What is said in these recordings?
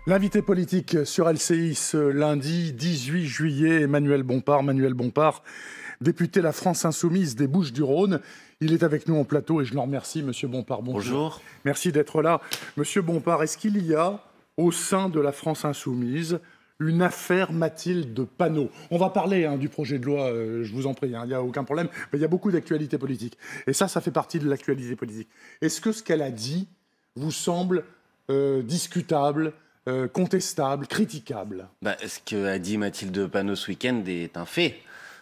L'invité politique sur LCI ce lundi 18 juillet, Manuel Bompard. Manuel Bompard, député La France Insoumise des Bouches-du-Rhône. Il est avec nous en plateau et je le remercie, Monsieur Bompard. Bonjour. Merci d'être là. Monsieur Bompard, est-ce qu'il y a au sein de La France Insoumise une affaire Mathilde Panot? On va parler du projet de loi, je vous en prie, il n'y a aucun problème, mais il y a beaucoup d'actualité politique. Et ça fait partie de l'actualité politique. Est-ce que ce qu'elle a dit vous semble discutable, contestable, critiquable? Ce qu'a dit Mathilde Panot ce week-end est un fait.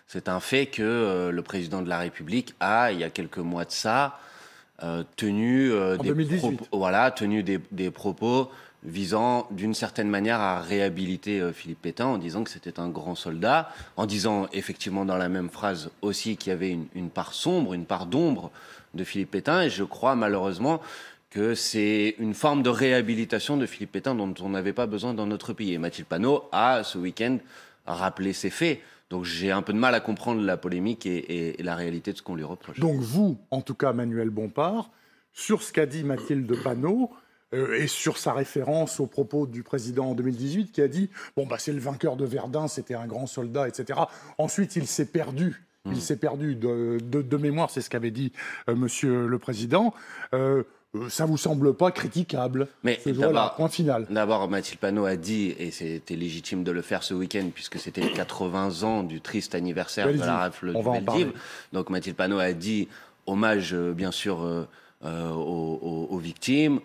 C'est un fait que le président de la République a, il y a quelques mois de ça, tenu des propos visant d'une certaine manière à réhabiliter Philippe Pétain en disant que c'était un grand soldat, en disant effectivement dans la même phrase aussi qu'il y avait une part sombre, une part d'ombre de Philippe Pétain. Et je crois malheureusement que c'est une forme de réhabilitation de Philippe Pétain dont on n'avait pas besoin dans notre pays. Et Mathilde Panot a, ce week-end, rappelé ces faits. Donc j'ai un peu de mal à comprendre la polémique et la réalité de ce qu'on lui reproche. Donc vous, en tout cas Manuel Bompard, sur ce qu'a dit Mathilde Panot, et sur sa référence aux propos du président en 2018 qui a dit « c'est le vainqueur de Verdun, c'était un grand soldat, etc. » Ensuite, il s'est perdu. Il s'est perdu de mémoire, c'est ce qu'avait dit Monsieur le Président. Ça vous semble pas critiquable? Mais voilà, point final. D'abord, Mathilde Panot a dit, et c'était légitime de le faire ce week-end, puisque c'était les 80 ans du triste anniversaire de la rafle du Veldiv. Donc Mathilde Panot a dit hommage, bien sûr, aux victimes.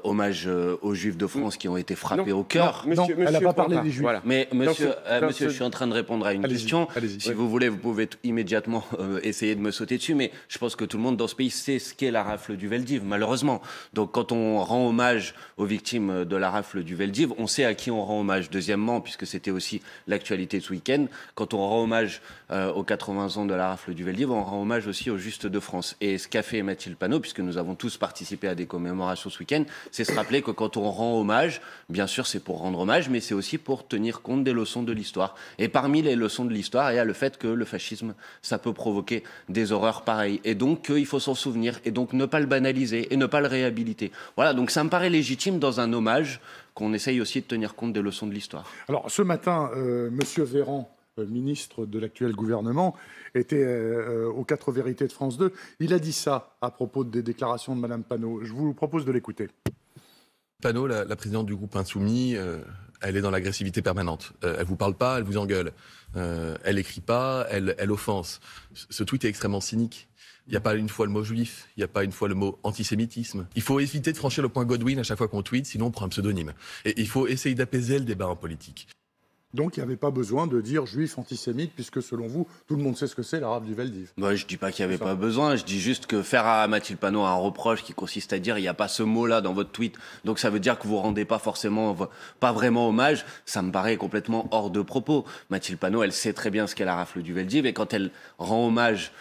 Hommage aux Juifs de France qui ont été frappés au cœur. Non, elle n'a pas parlé des Juifs. Voilà. Mais monsieur, je suis en train de répondre à une question. Si vous voulez, vous pouvez immédiatement essayer de me sauter dessus, mais je pense que tout le monde dans ce pays sait ce qu'est la rafle du Veldiv, malheureusement. Donc quand on rend hommage aux victimes de la rafle du Veldiv, on sait à qui on rend hommage. Deuxièmement, puisque c'était aussi l'actualité ce week-end, quand on rend hommage aux 80 ans de la rafle du Veldiv, on rend hommage aussi aux Justes de France. Et ce qu'a fait Mathilde Panot, puisque nous avons tous participé à des commémorations ce week-end, c'est se rappeler que quand on rend hommage, bien sûr c'est pour rendre hommage, mais c'est aussi pour tenir compte des leçons de l'histoire. Et parmi les leçons de l'histoire, il y a le fait que le fascisme, ça peut provoquer des horreurs pareilles. Et donc il faut s'en souvenir, et donc ne pas le banaliser, et ne pas le réhabiliter. Voilà, donc ça me paraît légitime dans un hommage qu'on essaye aussi de tenir compte des leçons de l'histoire. Alors ce matin, Monsieur Véran, ministre de l'actuel gouvernement, était aux 4 vérités de France 2. Il a dit ça à propos des déclarations de Madame Panot. Je vous propose de l'écouter. Panot, la présidente du groupe Insoumis, elle est dans l'agressivité permanente. Elle vous parle pas, elle vous engueule. Elle écrit pas, elle offense. Ce tweet est extrêmement cynique. Il n'y a pas une fois le mot juif, il n'y a pas une fois le mot antisémitisme. Il faut éviter de franchir le point Godwin à chaque fois qu'on tweet, sinon on prend un pseudonyme. Et il faut essayer d'apaiser le débat en politique. Donc il n'y avait pas besoin de dire juif antisémite, puisque selon vous, tout le monde sait ce que c'est la rafle du Veldiv. Je ne dis pas qu'il n'y avait pas besoin, je dis juste que faire à Mathilde Panot un reproche qui consiste à dire il n'y a pas ce mot-là dans votre tweet, donc ça veut dire que vous ne rendez pas vraiment hommage, ça me paraît complètement hors de propos. Mathilde Panot, elle sait très bien ce qu'est la rafle du Veldiv, et quand elle rend hommage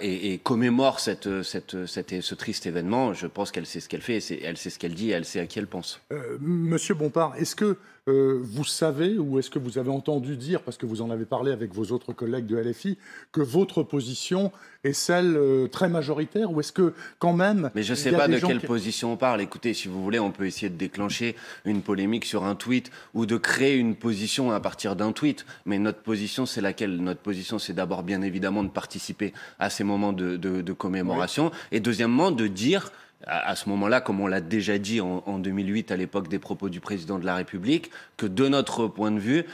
et commémore ce triste événement, je pense qu'elle sait ce qu'elle fait, elle sait ce qu'elle dit, et elle sait à qui elle pense. Monsieur Bompard, est-ce que vous savez, ou est-ce que vous avez entendu dire, parce que vous en avez parlé avec vos autres collègues de LFI, que votre position est celle très majoritaire, ou est-ce que quand même... Mais je ne sais pas de quelle position on parle. Écoutez, si vous voulez, on peut essayer de déclencher une polémique sur un tweet ou de créer une position à partir d'un tweet. Mais notre position, c'est laquelle? Notre position, c'est d'abord, bien évidemment, de participer à ces moments de commémoration. Oui. Et deuxièmement, de dire... à ce moment-là, comme on l'a déjà dit en 2008 à l'époque des propos du président de la République, que de notre point de vue,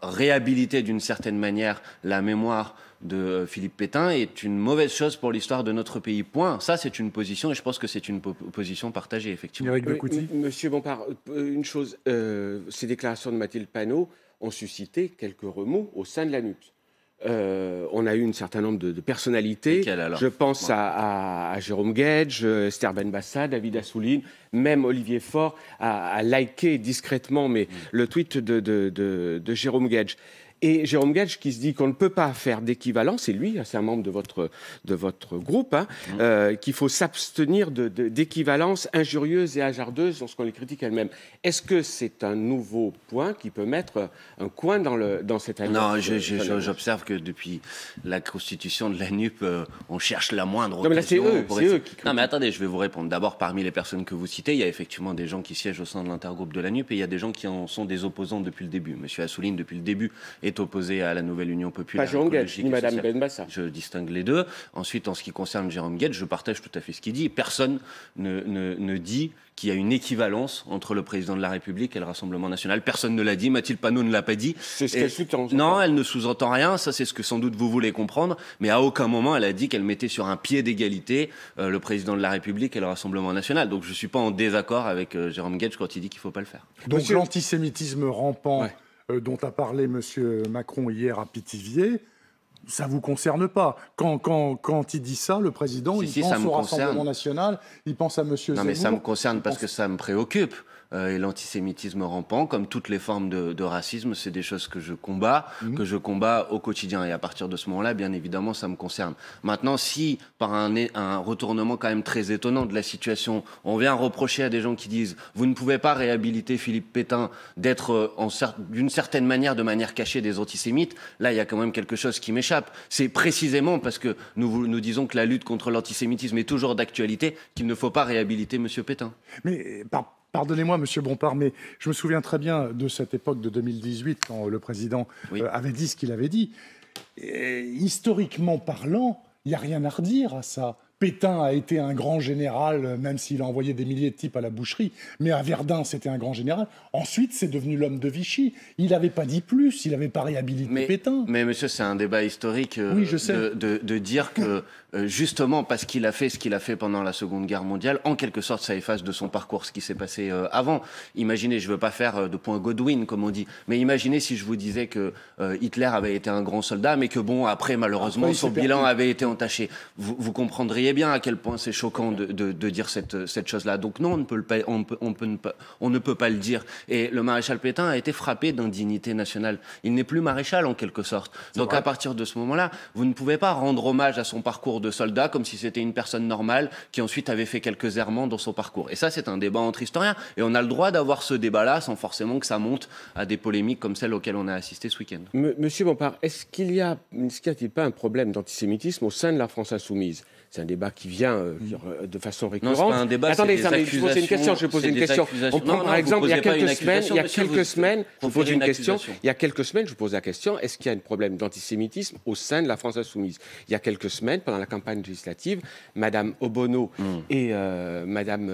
réhabiliter d'une certaine manière la mémoire de Philippe Pétain est une mauvaise chose pour l'histoire de notre pays. Point. Ça, c'est une position, et je pense que c'est une position partagée, effectivement. Monsieur Bompard, une chose, ces déclarations de Mathilde Panot ont suscité quelques remous au sein de la NUPES. On a eu un certain nombre de personnalités. Je pense à Jérôme Guedj, Esther Benbassa, David Assouline, même Olivier Faure a liké discrètement le tweet de Jérôme Guedj. Et Jérôme Guedj qui se dit qu'on ne peut pas faire d'équivalence, c'est lui, c'est un membre de votre groupe, qu'il faut s'abstenir d'équivalence injurieuse et hasardeuse lorsqu'on les critique elles-mêmes. Est-ce que c'est un nouveau point qui peut mettre un coin dans cette alliance? Non, j'observe que depuis la constitution de la NUP, on cherche la moindre occasion. Non, mais là, c'est eux qui critiquent. Non, mais attendez, je vais vous répondre. D'abord, parmi les personnes que vous citez, il y a effectivement des gens qui siègent au sein de l'intergroupe de la NUP et il y a des gens qui en sont des opposants depuis le début. Monsieur Assouline, depuis le début, est opposé à la nouvelle Union populaire. Pas Jérôme Guedj, ni Madame Benbassa. Je distingue les deux. Ensuite, en ce qui concerne Jérôme Guedj, je partage tout à fait ce qu'il dit. Personne ne dit qu'il y a une équivalence entre le président de la République et le Rassemblement national. Personne ne l'a dit. Mathilde Panot ne l'a pas dit. C'est ce qu'elle sous-entend. Non, elle ne sous-entend rien. Ça, c'est ce que sans doute vous voulez comprendre. Mais à aucun moment, elle a dit qu'elle mettait sur un pied d'égalité le président de la République et le Rassemblement national. Donc, je ne suis pas en désaccord avec Jérôme Guedj quand il dit qu'il ne faut pas le faire. Donc, l'antisémitisme rampant dont a parlé M. Macron hier à Pithiviers, ça ne vous concerne pas. Quand il dit ça, le président, il pense au Rassemblement national, il pense à M. Zemmour. Non, mais ça me concerne parce que ça me préoccupe. Et l'antisémitisme rampant, comme toutes les formes de racisme, c'est des choses que je combats au quotidien. Et à partir de ce moment-là, bien évidemment, ça me concerne. Maintenant, si, par un retournement quand même très étonnant de la situation, on vient reprocher à des gens qui disent « Vous ne pouvez pas réhabiliter Philippe Pétain d'être, d'une certaine manière, de manière cachée, des antisémites », là, il y a quand même quelque chose qui m'échappe. C'est précisément parce que nous disons que la lutte contre l'antisémitisme est toujours d'actualité qu'il ne faut pas réhabiliter M. Pétain. Mais pardonnez-moi, Monsieur Bompard, mais je me souviens très bien de cette époque de 2018, quand le président avait dit ce qu'il avait dit. Et, historiquement parlant, il n'y a rien à redire à ça. Pétain a été un grand général, même s'il a envoyé des milliers de types à la boucherie. Mais à Verdun, c'était un grand général. Ensuite, c'est devenu l'homme de Vichy. Il n'avait pas dit plus, il n'avait pas réhabilité Pétain. Mais monsieur, c'est un débat historique de dire que, justement, parce qu'il a fait ce qu'il a fait pendant la Seconde Guerre mondiale, en quelque sorte, ça efface de son parcours ce qui s'est passé avant. Imaginez, je ne veux pas faire de point Godwin, comme on dit, mais imaginez si je vous disais que Hitler avait été un grand soldat, mais que, bon, après, malheureusement, son bilan avait été entaché. Vous comprendriez bien à quel point c'est choquant de dire cette chose-là. Donc non, on ne peut pas le dire. Et le maréchal Pétain a été frappé d'indignité nationale. Il n'est plus maréchal en quelque sorte. Donc à partir de ce moment-là, vous ne pouvez pas rendre hommage à son parcours de soldat comme si c'était une personne normale qui ensuite avait fait quelques errements dans son parcours. Et ça, c'est un débat entre historiens. Et on a le droit d'avoir ce débat-là sans forcément que ça monte à des polémiques comme celles auxquelles on a assisté ce week-end. Monsieur Bompard, est-ce qu'il n'y a-t-il pas un problème d'antisémitisme au sein de la France insoumise? C'est un débat qui vient de façon récurrente. Non, c'est pas un débat, attendez, c'est des accusations. Je posais une question. On prend par exemple, il y a quelques semaines, je vous pose une question. Il y a quelques semaines, je vous pose la question, est-ce qu'il y a un problème d'antisémitisme au sein de la France insoumise? Il y a quelques semaines, pendant la campagne législative, Madame Obono et Madame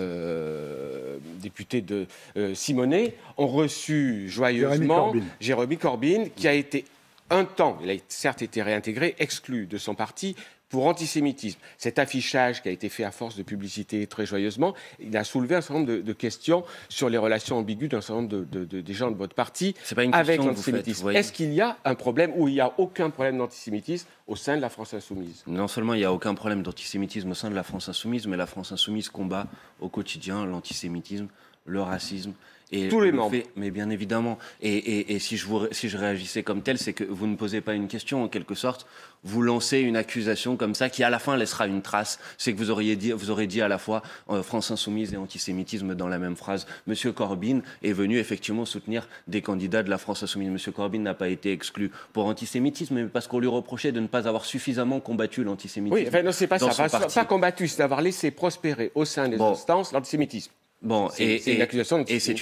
députée de Simonet ont reçu joyeusement Jérémy Corbyn, qui a été un temps, il a certes été réintégré, exclu de son parti pour antisémitisme. Cet affichage qui a été fait à force de publicité très joyeusement, il a soulevé un certain nombre de questions sur les relations ambiguës d'un certain nombre des gens de votre parti avec l'antisémitisme. Est-ce qu'il y a un problème ou il n'y a aucun problème d'antisémitisme au sein de la France insoumise? Non seulement il n'y a aucun problème d'antisémitisme au sein de la France insoumise, mais la France insoumise combat au quotidien l'antisémitisme, le racisme. Et tous les membres. Mais bien évidemment. Et si je réagissais comme tel, c'est que vous ne posez pas une question, en quelque sorte. Vous lancez une accusation comme ça qui, à la fin, laissera une trace. C'est que vous aurez dit à la fois France insoumise et antisémitisme dans la même phrase. Monsieur Corbyn est venu effectivement soutenir des candidats de la France insoumise. Monsieur Corbyn n'a pas été exclu pour antisémitisme, mais parce qu'on lui reprochait de ne pas avoir suffisamment combattu l'antisémitisme. Oui, enfin, non, c'est pas ça. Pas combattu, c'est d'avoir laissé prospérer au sein des instances l'antisémitisme. Bon, c'est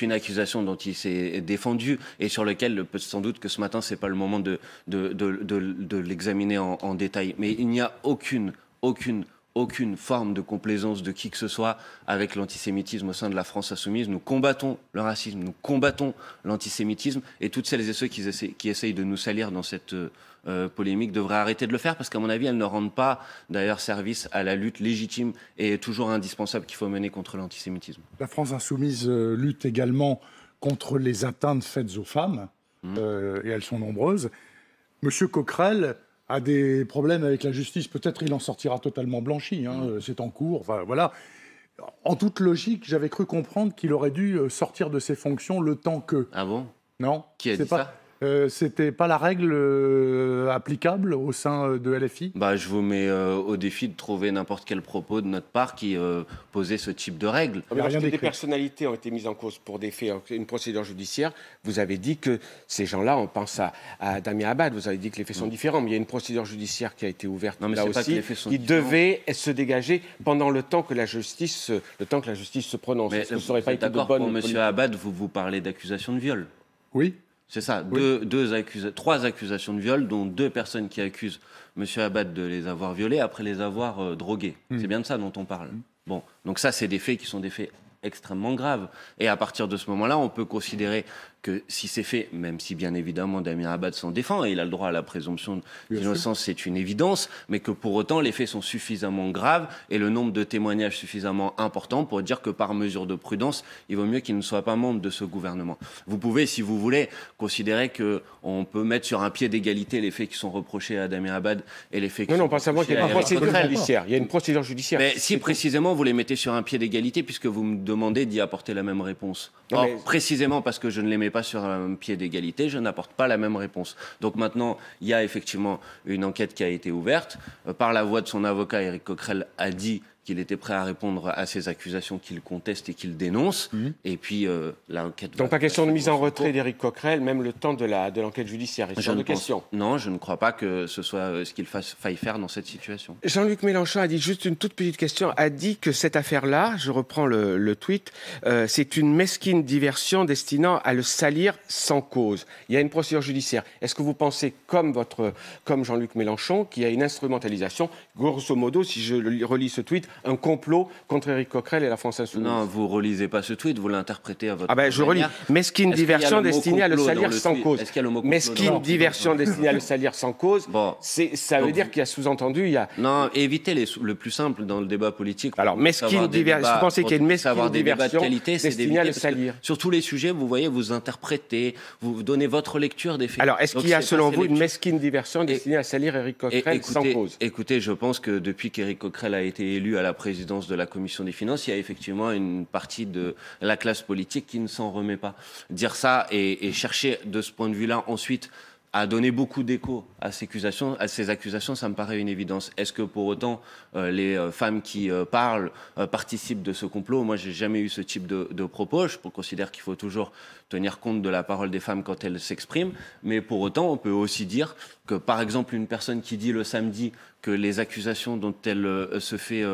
une accusation dont il s'est défendu et sur laquelle sans doute que ce matin c'est pas le moment de l'examiner en détail. Mais il n'y a aucune forme de complaisance de qui que ce soit avec l'antisémitisme au sein de la France insoumise. Nous combattons le racisme, nous combattons l'antisémitisme et toutes celles et ceux qui essayent de nous salir dans cette polémique devraient arrêter de le faire parce qu'à mon avis, elles ne rendent pas d'ailleurs service à la lutte légitime et toujours indispensable qu'il faut mener contre l'antisémitisme. La France insoumise lutte également contre les atteintes faites aux femmes, et elles sont nombreuses. Monsieur Coquerel a des problèmes avec la justice. Peut-être il en sortira totalement blanchi, c'est en cours, enfin, voilà. En toute logique, j'avais cru comprendre qu'il aurait dû sortir de ses fonctions le temps que... Ah bon? Non. Qui a dit ça? c'était pas la règle applicable au sein de LFI ? Je vous mets au défi de trouver n'importe quel propos de notre part qui posait ce type de règle. Lorsque des personnalités ont été mises en cause pour des faits, une procédure judiciaire, vous avez dit que ces gens-là, on pense à Damien Abad, vous avez dit que les faits sont différents, mais il y a une procédure judiciaire qui a été ouverte là aussi, qui devait se dégager pendant le temps que la justice se prononce. Mais vous êtes d'accord, pour M. Abad, vous parlez d'accusation de viol. Oui. C'est ça, trois accusations de viol, dont 2 personnes qui accusent M. Abad de les avoir violés après les avoir drogués. C'est bien de ça dont on parle. Bon, donc ça, c'est des faits qui sont des faits extrêmement graves. Et à partir de ce moment-là, on peut considérer que si c'est fait, même si bien évidemment Damien Abad s'en défend, et il a le droit à la présomption d'innocence, c'est une évidence, mais que pour autant les faits sont suffisamment graves et le nombre de témoignages suffisamment important pour dire que par mesure de prudence, il vaut mieux qu'il ne soit pas membre de ce gouvernement. Vous pouvez, si vous voulez, considérer qu'on peut mettre sur un pied d'égalité les faits qui sont reprochés à Damien Abad et les faits qui sont pas savoir qu'il y a une procédure judiciaire. Il y a une procédure judiciaire. Mais si précisément vous les mettez sur un pied d'égalité, puisque vous me demandez d'y apporter la même réponse. Or, précisément parce que je ne les mets pas sur un pied d'égalité, je n'apporte pas la même réponse. Donc maintenant, il y a effectivement une enquête qui a été ouverte. Par la voix de son avocat, Éric Coquerel a dit qu'il était prêt à répondre à ces accusations qu'il conteste et qu'il dénonce. Et puis, l'enquête... Donc, pas question de mise en retrait d'Éric Coquerel, même le temps de l'enquête judiciaire. Non, je ne crois pas que ce soit ce qu'il faille faire dans cette situation. Jean-Luc Mélenchon a dit, juste une toute petite question, a dit que cette affaire-là, je reprends le tweet, c'est une mesquine diversion destinant à le salir sans cause. Il y a une procédure judiciaire. Est-ce que vous pensez, comme Jean-Luc Mélenchon, qu'il y a une instrumentalisation, grosso modo, si je relis ce tweet, un complot contre Éric Coquerel et la France Insoumise? Non, vous relisez pas ce tweet, vous l'interprétez à votre manière. Je relis. Mesquine diversion destinée à le salir sans cause. Mesquine diversion destinée à le salir sans cause, ça veut dire qu'il y a sous-entendu, il y a... Non, évitez le plus simple dans le débat politique. Alors, mesquine diversion, vous pensez qu'il y a une mesquine diversion destinée à le salir? Sur tous les sujets, vous voyez, vous interprétez, vous donnez votre lecture des faits. Alors, est-ce qu'il y a, selon vous, une mesquine diversion destinée à salir Éric Coquerel sans cause? Écoutez, je pense que depuis qu'Éric Coquerel a été élu à la présidence de la Commission des Finances, il y a effectivement une partie de la classe politique qui ne s'en remet pas. Dire ça et chercher de ce point de vue-là ensuite à donner beaucoup d'écho à ces accusations, ça me paraît une évidence. Est-ce que pour autant les femmes qui parlent participent de ce complot? Moi, j'ai jamais eu ce type de propos. Je considère qu'il faut toujours tenir compte de la parole des femmes quand elles s'expriment. Mais pour autant, on peut aussi dire que, par exemple, une personne qui dit le samedi que les accusations dont elle se fait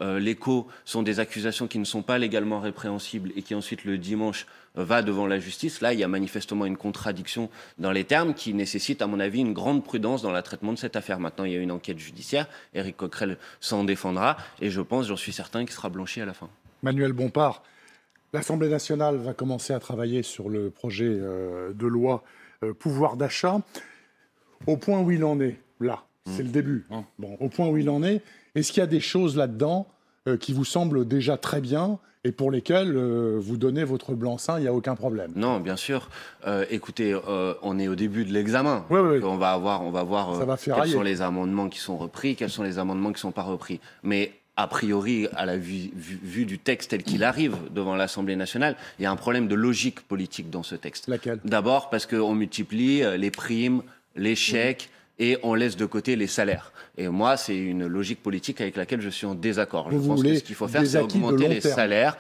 l'écho sont des accusations qui ne sont pas légalement répréhensibles et qui ensuite le dimanche va devant la justice, là il y a manifestement une contradiction dans les termes qui nécessite à mon avis une grande prudence dans le traitement de cette affaire. Maintenant il y a une enquête judiciaire, Éric Coquerel s'en défendra et j'en suis certain qu'il sera blanchi à la fin. Manuel Bompard, l'Assemblée nationale va commencer à travailler sur le projet de loi pouvoir d'achat. Au point où il en est, là, c'est le début. Bon, au point où il en est, est-ce qu'il y a des choses là-dedans qui vous semblent déjà très bien et pour lesquelles vous donnez votre blanc-seing, il n'y a aucun problème? Non, bien sûr. Écoutez, on est au début de l'examen. Oui. On va voir quels sont les amendements qui sont repris, quels sont les amendements qui ne sont pas repris. Mais a priori, à la vue du texte tel qu'il arrive devant l'Assemblée nationale, il y a un problème de logique politique dans ce texte. Laquelle? D'abord parce qu'on multiplie les primes, les chèques, et on laisse de côté les salaires. Et moi, c'est une logique politique avec laquelle je suis en désaccord. Je pense que ce qu'il faut faire, c'est augmenter les salaires,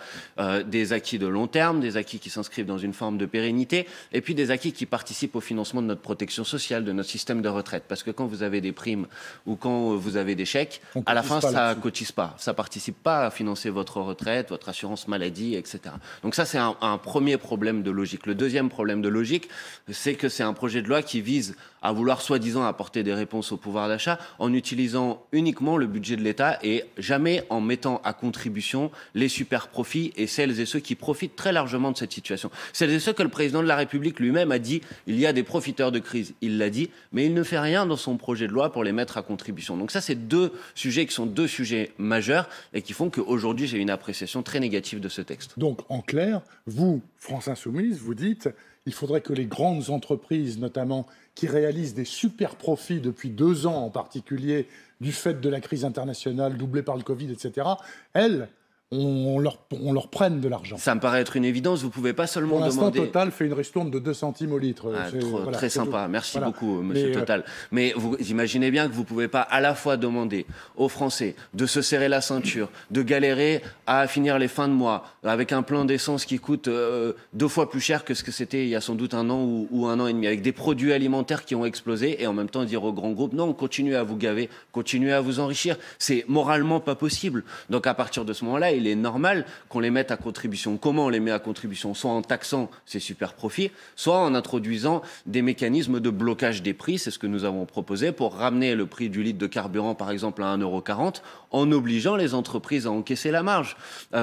des acquis de long terme, des acquis qui s'inscrivent dans une forme de pérennité, et puis des acquis qui participent au financement de notre protection sociale, de notre système de retraite. Parce que quand vous avez des primes ou quand vous avez des chèques, à la fin, ça ne cotise pas. Ça ne participe pas à financer votre retraite, votre assurance maladie, etc. Donc ça, c'est un premier problème de logique. Le deuxième problème de logique, c'est que c'est un projet de loi qui vise à vouloir soi-disant apporter des réponses au pouvoir d'achat en utilisant uniquement le budget de l'État et jamais en mettant à contribution les super profits et celles et ceux qui profitent très largement de cette situation. Celles et ceux que le président de la République lui-même a dit, il y a des profiteurs de crise, il l'a dit, mais il ne fait rien dans son projet de loi pour les mettre à contribution. Donc ça, c'est deux sujets qui sont deux sujets majeurs et qui font qu'aujourd'hui, j'ai une appréciation très négative de ce texte. Donc, en clair, vous, France Insoumise, vous dites il faudrait que les grandes entreprises, notamment, qui réalisent des super profits depuis 2 ans en particulier, du fait de la crise internationale doublée par le Covid, etc., elles on leur prenne de l'argent. Ça me paraît être une évidence. Vous ne pouvez pas seulement demander... Pour l'instant, Total fait une ristourne de 2 centimes au litre. Très sympa. Merci beaucoup, monsieur Total. Mais vous imaginez bien que vous ne pouvez pas à la fois demander aux Français de se serrer la ceinture, de galérer à finir les fins de mois, avec un plein d'essence qui coûte 2 fois plus cher que ce que c'était il y a sans doute 1 an ou 1 an et demi, avec des produits alimentaires qui ont explosé, et en même temps dire aux grands groupes, non, continuez à vous gaver, continuez à vous enrichir. C'est moralement pas possible. Donc à partir de ce moment-là, il est normal qu'on les mette à contribution. Comment on les met à contribution? Soit en taxant ces super profits, soit en introduisant des mécanismes de blocage des prix. C'est ce que nous avons proposé pour ramener le prix du litre de carburant, par exemple, à 1,40 €, en obligeant les entreprises à encaisser la marge,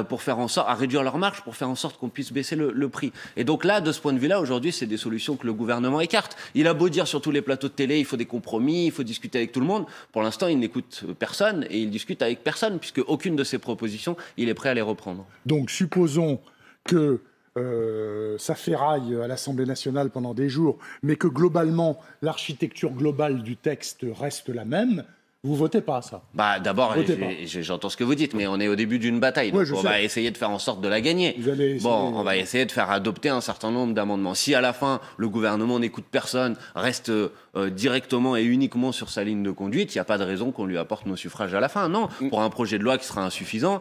pour faire en sorte, à réduire leur marge, pour faire en sorte qu'on puisse baisser le prix. Et donc là, de ce point de vue-là, aujourd'hui, c'est des solutions que le gouvernement écarte. Il a beau dire sur tous les plateaux de télé, il faut des compromis, il faut discuter avec tout le monde. Pour l'instant, il n'écoute personne et il discute avec personne, puisque aucune de ses propositions, il est prêt à les reprendre. Donc, supposons que ça ferraille à l'Assemblée nationale pendant des jours, mais que globalement, l'architecture globale du texte reste la même. Vous votez pas ça? D'abord, j'entends ce que vous dites, mais on est au début d'une bataille. Donc on va essayer de faire en sorte de la gagner. On va essayer de faire adopter un certain nombre d'amendements. Si à la fin, le gouvernement n'écoute personne, reste directement et uniquement sur sa ligne de conduite, il n'y a pas de raison qu'on lui apporte nos suffrages à la fin. Non, pour un projet de loi qui sera insuffisant,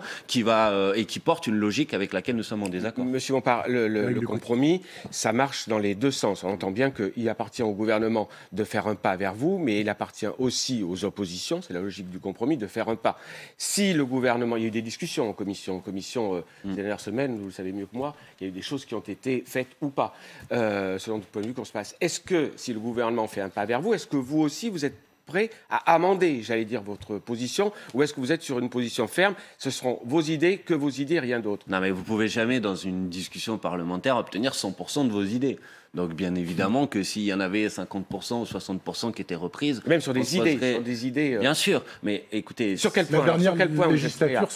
et qui porte une logique avec laquelle nous sommes en désaccord. Monsieur Bompard, le compromis, ça marche dans les deux sens. On entend bien qu'il appartient au gouvernement de faire un pas vers vous, mais il appartient aussi aux oppositions, c'est la logique du compromis, de faire un pas. Si le gouvernement, il y a eu des discussions en commission ces dernières semaines, vous le savez mieux que moi, il y a eu des choses qui ont été faites ou pas, selon le point de vue qu'on se passe. Est-ce que, si le gouvernement fait un pas vers vous, est-ce que vous aussi, vous êtes prêt à amender, j'allais dire, votre position, ou est-ce que vous êtes sur une position ferme? Ce seront vos idées, que vos idées, rien d'autre. Non, mais vous pouvez jamais, dans une discussion parlementaire, obtenir 100% de vos idées. Donc, bien évidemment que s'il y en avait 50% ou 60% qui étaient reprises... Même sur des idées. Bien sûr, mais écoutez... Sur quel point, législature,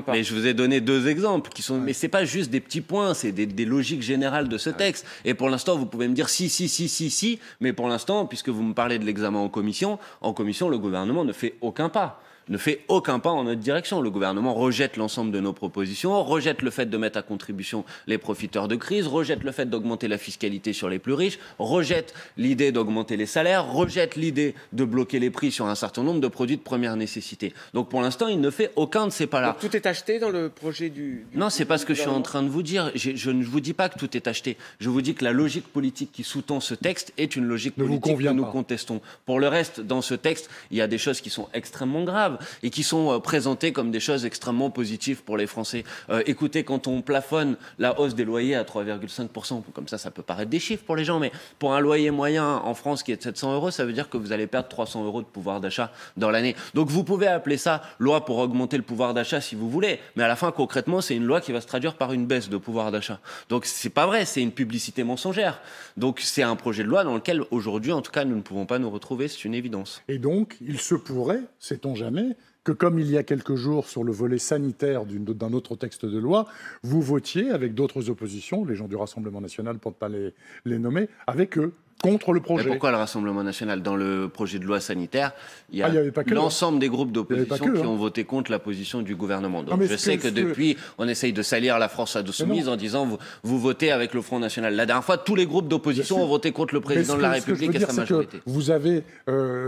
mais je vous ai donné 2 exemples qui sont... Mais c'est pas juste des petits points, c'est des logiques générales de ce texte. Et pour l'instant, vous pouvez me dire si, mais pour l'instant, puisque vous me parlez de l'examen en commission, le gouvernement ne fait aucun pas. En notre direction. Le gouvernement rejette l'ensemble de nos propositions, rejette le fait de mettre à contribution les profiteurs de crise, rejette le fait d'augmenter la fiscalité sur les plus riches, rejette l'idée d'augmenter les salaires, rejette l'idée de bloquer les prix sur un certain nombre de produits de première nécessité. Donc pour l'instant, il ne fait aucun de ces pas-là. Donc tout est acheté dans le projet Non, c'est pas ce que je suis en train de vous dire. Je ne vous dis pas que tout est acheté. Je vous dis que la logique politique qui sous-tend ce texte est une logique politique que nous contestons. Pour le reste, dans ce texte, il y a des choses qui sont extrêmement graves et qui sont présentées comme des choses extrêmement positives pour les Français. Écoutez, quand on plafonne la hausse des loyers à 3,5%, comme ça peut paraître des chiffres pour les gens, mais pour un loyer moyen en France qui est de 700 €, ça veut dire que vous allez perdre 300 € de pouvoir d'achat dans l'année. Donc vous pouvez appeler ça loi pour augmenter le pouvoir d'achat si vous voulez, mais à la fin, concrètement, c'est une loi qui va se traduire par une baisse de pouvoir d'achat. Donc c'est pas vrai, c'est une publicité mensongère. Donc c'est un projet de loi dans lequel, aujourd'hui, en tout cas, nous ne pouvons pas nous retrouver, c'est une évidence. Et donc, il se pourrait, sait-on jamais, que comme il y a quelques jours sur le volet sanitaire d'un autre texte de loi, vous votiez avec d'autres oppositions, les gens du Rassemblement national pour ne pas les nommer, avec eux, contre le projet. Mais pourquoi le Rassemblement national? Dans le projet de loi sanitaire, il y a l'ensemble des groupes d'opposition qui ont voté contre la position du gouvernement. Donc je sais que depuis, on essaye de salir la France insoumise en disant vous votez avec le Front National. La dernière fois, tous les groupes d'opposition ont voté contre le président de la République et sa majorité. Vous avez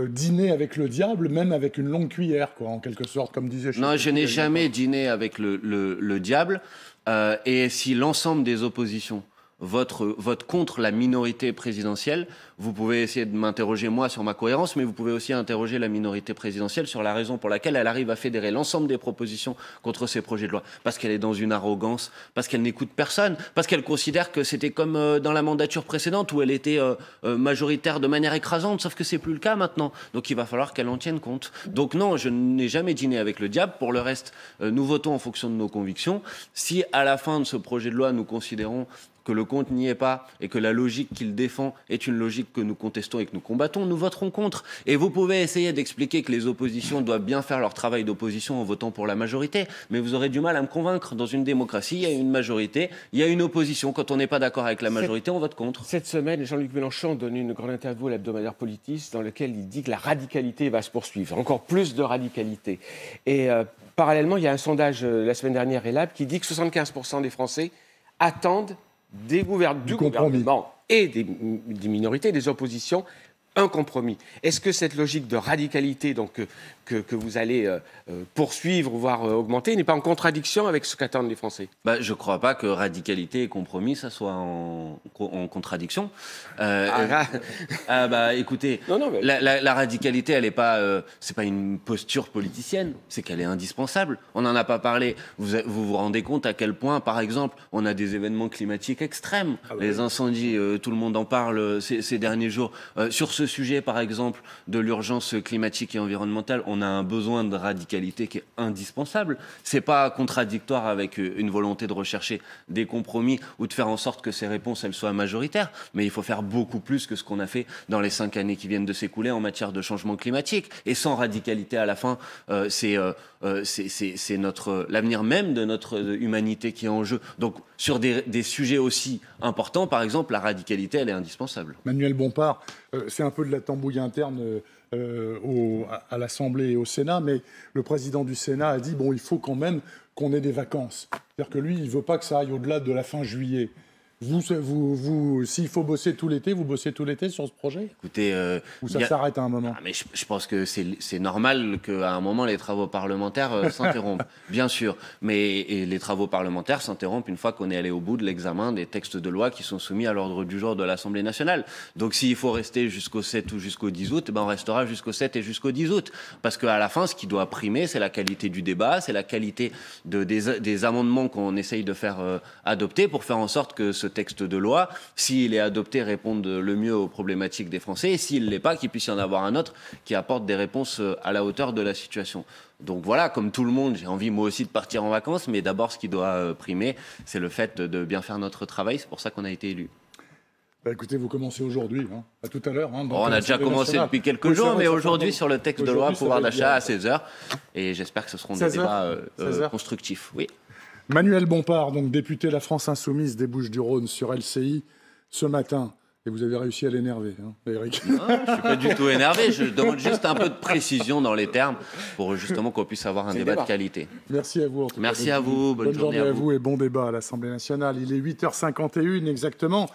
dîné avec le diable, même avec une longue cuillère, quoi, en quelque sorte, comme disait... Non, je n'ai jamais dîné avec le diable. Et si l'ensemble des oppositions vote contre la minorité présidentielle, vous pouvez essayer de m'interroger moi sur ma cohérence, mais vous pouvez aussi interroger la minorité présidentielle sur la raison pour laquelle elle arrive à fédérer l'ensemble des propositions contre ces projets de loi. Parce qu'elle est dans une arrogance, parce qu'elle n'écoute personne, parce qu'elle considère que c'était comme dans la mandature précédente où elle était majoritaire de manière écrasante, sauf que c'est plus le cas maintenant. Donc il va falloir qu'elle en tienne compte. Donc non, je n'ai jamais dîné avec le diable. Pour le reste, nous votons en fonction de nos convictions. Si à la fin de ce projet de loi, nous considérons que le compte n'y est pas et que la logique qu'il défend est une logique que nous contestons et que nous combattons, nous voterons contre. Et vous pouvez essayer d'expliquer que les oppositions doivent bien faire leur travail d'opposition en votant pour la majorité, mais vous aurez du mal à me convaincre. Dans une démocratie, il y a une majorité, il y a une opposition. Quand on n'est pas d'accord avec la majorité, on vote contre. Cette semaine, Jean-Luc Mélenchon donne une grande interview à l'hebdomadaire Politis dans laquelle il dit que la radicalité va se poursuivre, encore plus de radicalité. Et parallèlement, il y a un sondage la semaine dernière, ELAB, qui dit que 75% des Français attendent du gouvernement et des minorités, des oppositions, un compromis. Est-ce que cette logique de radicalité donc, que vous allez poursuivre, voire augmenter, n'est pas en contradiction avec ce qu'attendent les Français? Je ne crois pas que radicalité et compromis, ça soit en contradiction. Écoutez, la radicalité, elle n'est pas, c'est pas une posture politicienne, c'est qu'elle est indispensable. On n'en a pas parlé. Vous vous rendez compte à quel point, par exemple, on a des événements climatiques extrêmes. Les incendies, tout le monde en parle ces derniers jours. Sur ce sujet, par exemple, de l'urgence climatique et environnementale, on a un besoin de radicalité qui est indispensable. C'est pas contradictoire avec une volonté de rechercher des compromis ou de faire en sorte que ces réponses elles soient majoritaires, mais il faut faire beaucoup plus que ce qu'on a fait dans les 5 années qui viennent de s'écouler en matière de changement climatique. Et sans radicalité à la fin, c'est l'avenir même de notre humanité qui est en jeu. Donc sur des sujets aussi importants, par exemple, la radicalité, elle est indispensable. Manuel Bompard, c'est un peu de la tambouille interne à l'Assemblée et au Sénat, mais le président du Sénat a dit, il faut quand même qu'on ait des vacances. C'est-à-dire que lui, il ne veut pas que ça aille au-delà de la fin juillet. S'il faut bosser tout l'été, vous bossez tout l'été sur ce projet? Écoutez, ou ça s'arrête à un moment? Mais je pense que c'est normal qu'à un moment, les travaux parlementaires s'interrompent, bien sûr. Mais les travaux parlementaires s'interrompent une fois qu'on est allé au bout de l'examen des textes de loi qui sont soumis à l'ordre du jour de l'Assemblée nationale. Donc s'il faut rester jusqu'au 7 ou jusqu'au 10 août, on restera jusqu'au 7 et jusqu'au 10 août. Parce qu'à la fin, ce qui doit primer, c'est la qualité du débat, c'est la qualité des amendements qu'on essaye de faire adopter pour faire en sorte que ce texte de loi, s'il est adopté, réponde le mieux aux problématiques des Français, et s'il ne l'est pas, qu'il puisse y en avoir un autre qui apporte des réponses à la hauteur de la situation. Donc voilà, comme tout le monde, j'ai envie moi aussi de partir en vacances, mais d'abord ce qui doit primer, c'est le fait de bien faire notre travail, c'est pour ça qu'on a été élus. Écoutez, vous commencez aujourd'hui, à tout à l'heure. On a déjà commencé depuis quelques jours, mais aujourd'hui sur le texte de loi pouvoir d'achat à 16h, et j'espère que ce seront des débats constructifs. Oui. Manuel Bompard, donc député La France Insoumise des Bouches-du-Rhône sur LCI ce matin. Et vous avez réussi à l'énerver, Éric. Non, je ne suis pas du tout énervé. Je demande juste un peu de précision dans les termes pour justement qu'on puisse avoir un débat de qualité. Merci à vous. Merci à vous. Bonne journée à vous et bon débat à l'Assemblée nationale. Il est 8h51 exactement.